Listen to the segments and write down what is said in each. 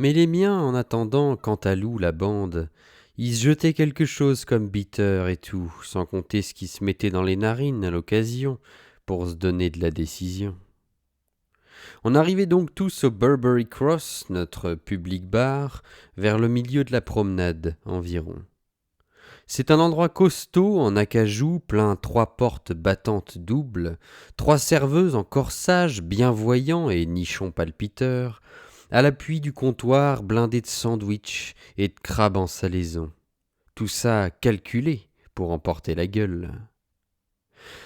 Mais les miens, en attendant, Cantalou, la bande, ils se jetaient quelque chose comme bitter et tout, sans compter ce qui se mettait dans les narines à l'occasion, pour se donner de la décision. On arrivait donc tous au Burberry Cross, notre public bar, vers le milieu de la promenade environ. C'est un endroit costaud en acajou, plein 3 portes battantes doubles, 3 serveuses en corsage bienvoyant et nichons palpiteurs, à l'appui du comptoir blindé de sandwichs et de crabes en salaison. Tout ça calculé pour emporter la gueule.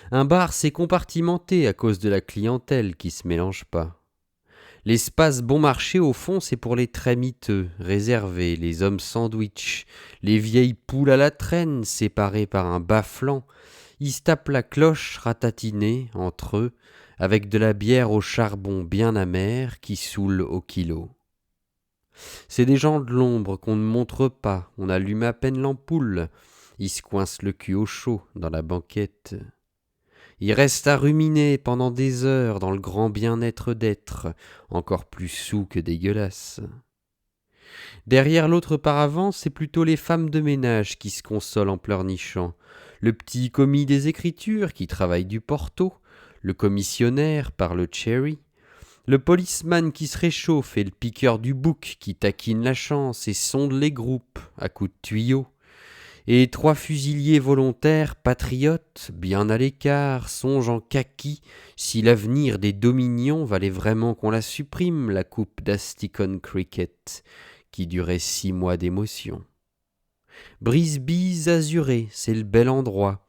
Un bar s'est compartimenté à cause de la clientèle qui se mélange pas. L'espace bon marché, au fond, c'est pour les très miteux, réservés, les hommes sandwich, les vieilles poules à la traîne, séparées par un bas-flanc. Ils se tapent la cloche ratatinée entre eux, avec de la bière au charbon bien amère qui saoule au kilo. C'est des gens de l'ombre qu'on ne montre pas, on allume à peine l'ampoule. Ils se coincent le cul au chaud dans la banquette. Ils restent à ruminer pendant des heures dans le grand bien-être d'être, encore plus saoul que dégueulasse. Derrière l'autre paravent, c'est plutôt les femmes de ménage qui se consolent en pleurnichant, le petit commis des écritures qui travaille du porto, le commissionnaire par le cherry, le policeman qui se réchauffe et le piqueur du bouc qui taquine la chance et sonde les groupes à coups de tuyaux. Et 3 fusiliers volontaires, patriotes, bien à l'écart, songent en kaki si l'avenir des dominions valait vraiment qu'on la supprime, la coupe d'Asticon Cricket, qui durait 6 mois d'émotion. Brisbys azuré, c'est le bel endroit.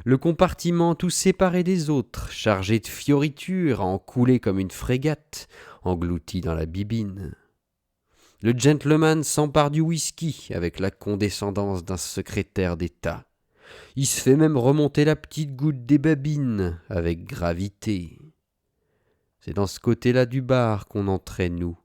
Le compartiment tout séparé des autres, chargé de fioritures, à en couler comme une frégate, englouti dans la bibine. Le gentleman s'empare du whisky avec la condescendance d'un secrétaire d'État. Il se fait même remonter la petite goutte des babines avec gravité. C'est dans ce côté-là du bar qu'on entrait, nous.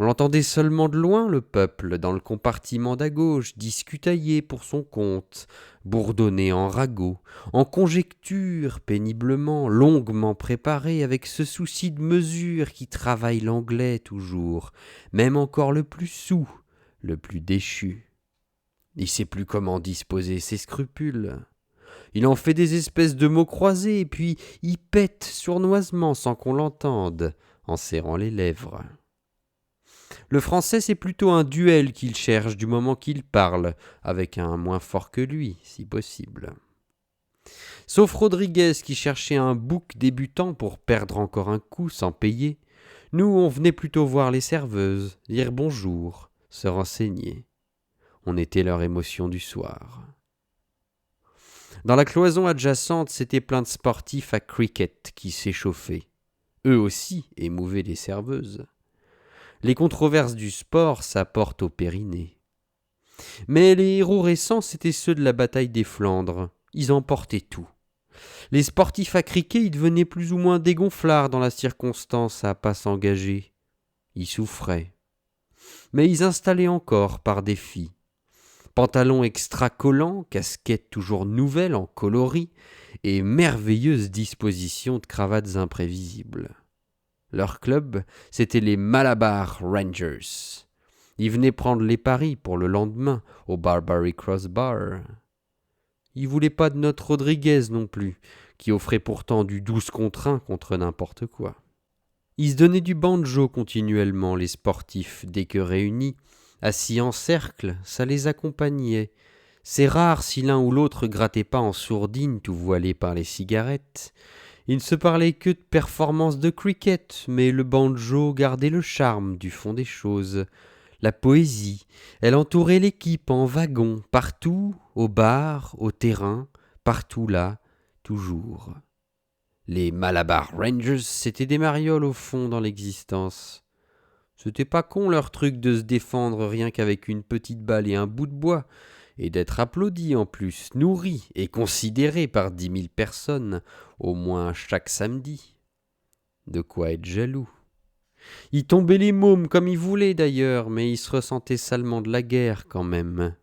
On l'entendait seulement de loin, le peuple, dans le compartiment d'à gauche, discutailler pour son compte, bourdonner en ragot, en conjecture, péniblement, longuement préparé, avec ce souci de mesure qui travaille l'anglais toujours, même encore le plus saoul, le plus déchu. Il sait plus comment disposer ses scrupules. Il en fait des espèces de mots croisés, et puis il pète sournoisement sans qu'on l'entende, en serrant les lèvres. Le français, c'est plutôt un duel qu'il cherche du moment qu'il parle, avec un moins fort que lui, si possible. Sauf Rodriguez qui cherchait un bouc débutant pour perdre encore un coup sans payer, nous on venait plutôt voir les serveuses, dire bonjour, se renseigner. On était leur émotion du soir. Dans la cloison adjacente, c'était plein de sportifs à cricket qui s'échauffaient. Eux aussi émouvaient les serveuses. Les controverses du sport, ça porte au périnée. Mais les héros récents, c'étaient ceux de la bataille des Flandres. Ils emportaient tout. Les sportifs à cricket, ils devenaient plus ou moins dégonflards dans la circonstance à pas s'engager. Ils souffraient. Mais ils installaient encore par défi. Pantalons extra-collants, casquettes toujours nouvelles en coloris, et merveilleuse disposition de cravates imprévisibles. Leur club, c'était les Malabar Rangers. Ils venaient prendre les paris pour le lendemain au Burberry Cross Bar. Ils voulaient pas de notre Rodriguez non plus, qui offrait pourtant du 12 contre 1 contre n'importe quoi. Ils se donnaient du banjo continuellement, les sportifs, dès que réunis, assis en cercle, ça les accompagnait. C'est rare si l'un ou l'autre grattait pas en sourdine, tout voilé par les cigarettes. Il ne se parlait que de performances de cricket, mais le banjo gardait le charme du fond des choses. La poésie, elle entourait l'équipe en wagon, partout, au bar, au terrain, partout là, toujours. Les Malabar Rangers, c'était des marioles au fond dans l'existence. C'était pas con leur truc de se défendre rien qu'avec une petite balle et un bout de bois, et d'être applaudi en plus, nourri et considéré par 10 000 personnes, au moins chaque samedi. De quoi être jaloux. Ils tombaient les mômes comme ils voulaient d'ailleurs, mais ils se ressentaient salement de la guerre quand même.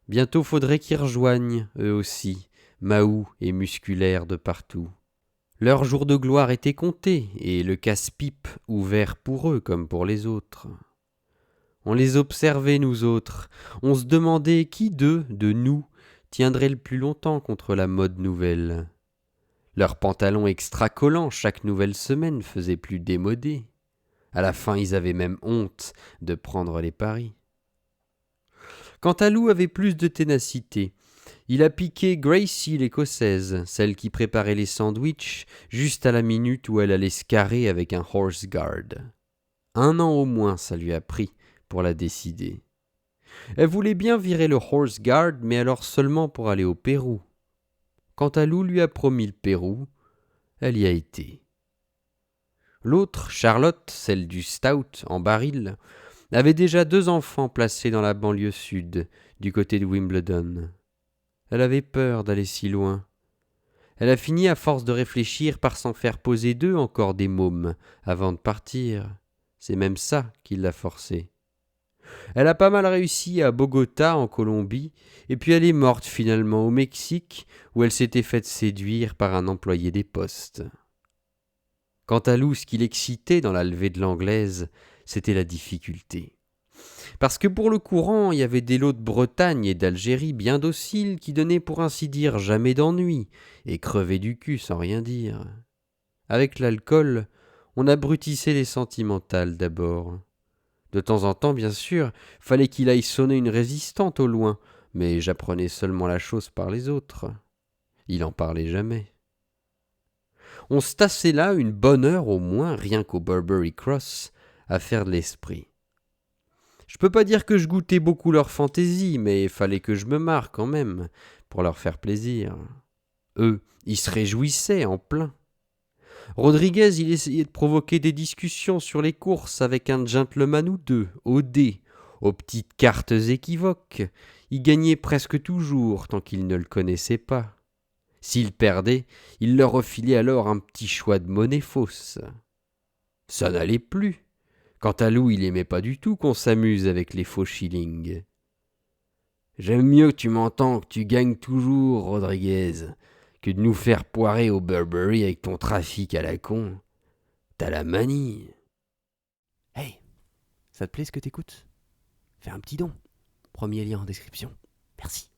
Bientôt faudrait qu'ils rejoignent, eux aussi, mahous et musculaires de partout. Leur jour de gloire était compté, et le casse-pipe ouvert pour eux comme pour les autres. On les observait, nous autres. On se demandait qui d'eux, de nous, tiendrait le plus longtemps contre la mode nouvelle. Leurs pantalons extra-collants chaque nouvelle semaine faisaient plus démodés. À la fin, ils avaient même honte de prendre les paris. Quant à Lou avait plus de ténacité. Il a piqué Gracie l'écossaise, celle qui préparait les sandwichs, juste à la minute où elle allait se carrer avec un horse guard. 1 an au moins ça lui a pris pour la décider. Elle voulait bien virer le horse guard, mais alors seulement pour aller au Pérou. Quand Lou lui a promis le Pérou, elle y a été. L'autre, Charlotte, celle du stout en baril, avait déjà 2 enfants placés dans la banlieue sud, du côté de Wimbledon. Elle avait peur d'aller si loin. Elle a fini à force de réfléchir par s'en faire poser 2 encore des mômes avant de partir. C'est même ça qui l'a forcée. Elle a pas mal réussi à Bogota en Colombie, et puis elle est morte finalement au Mexique, où elle s'était faite séduire par un employé des postes. Quant à Lou, ce qui l'excitait dans la levée de l'anglaise, c'était la difficulté. Parce que pour le courant, il y avait des lots de Bretagne et d'Algérie bien dociles qui donnaient pour ainsi dire jamais d'ennui, et crevaient du cul sans rien dire. Avec l'alcool, on abrutissait les sentimentales d'abord. De temps en temps, bien sûr, fallait qu'il aille sonner une résistante au loin, mais j'apprenais seulement la chose par les autres. Il en parlait jamais. On se tassait là une bonne heure au moins, rien qu'au Burberry Cross, à faire de l'esprit. Je peux pas dire que je goûtais beaucoup leur fantaisie, mais fallait que je me marre quand même, pour leur faire plaisir. Eux, ils se réjouissaient en plein. Rodriguez, il essayait de provoquer des discussions sur les courses avec un gentleman ou deux, au dé, aux petites cartes équivoques. Il gagnait presque toujours tant qu'il ne le connaissait pas. S'il perdait, il leur refilait alors un petit choix de monnaie fausse. Ça n'allait plus. Quant à Lou, il aimait pas du tout qu'on s'amuse avec les faux shillings. « J'aime mieux que tu m'entends que tu gagnes toujours, Rodriguez, que de nous faire poirer au Burberry avec ton trafic à la con. T'as la manie. » Hey, ça te plaît ce que t'écoutes? Fais un petit don. Premier lien en description. Merci.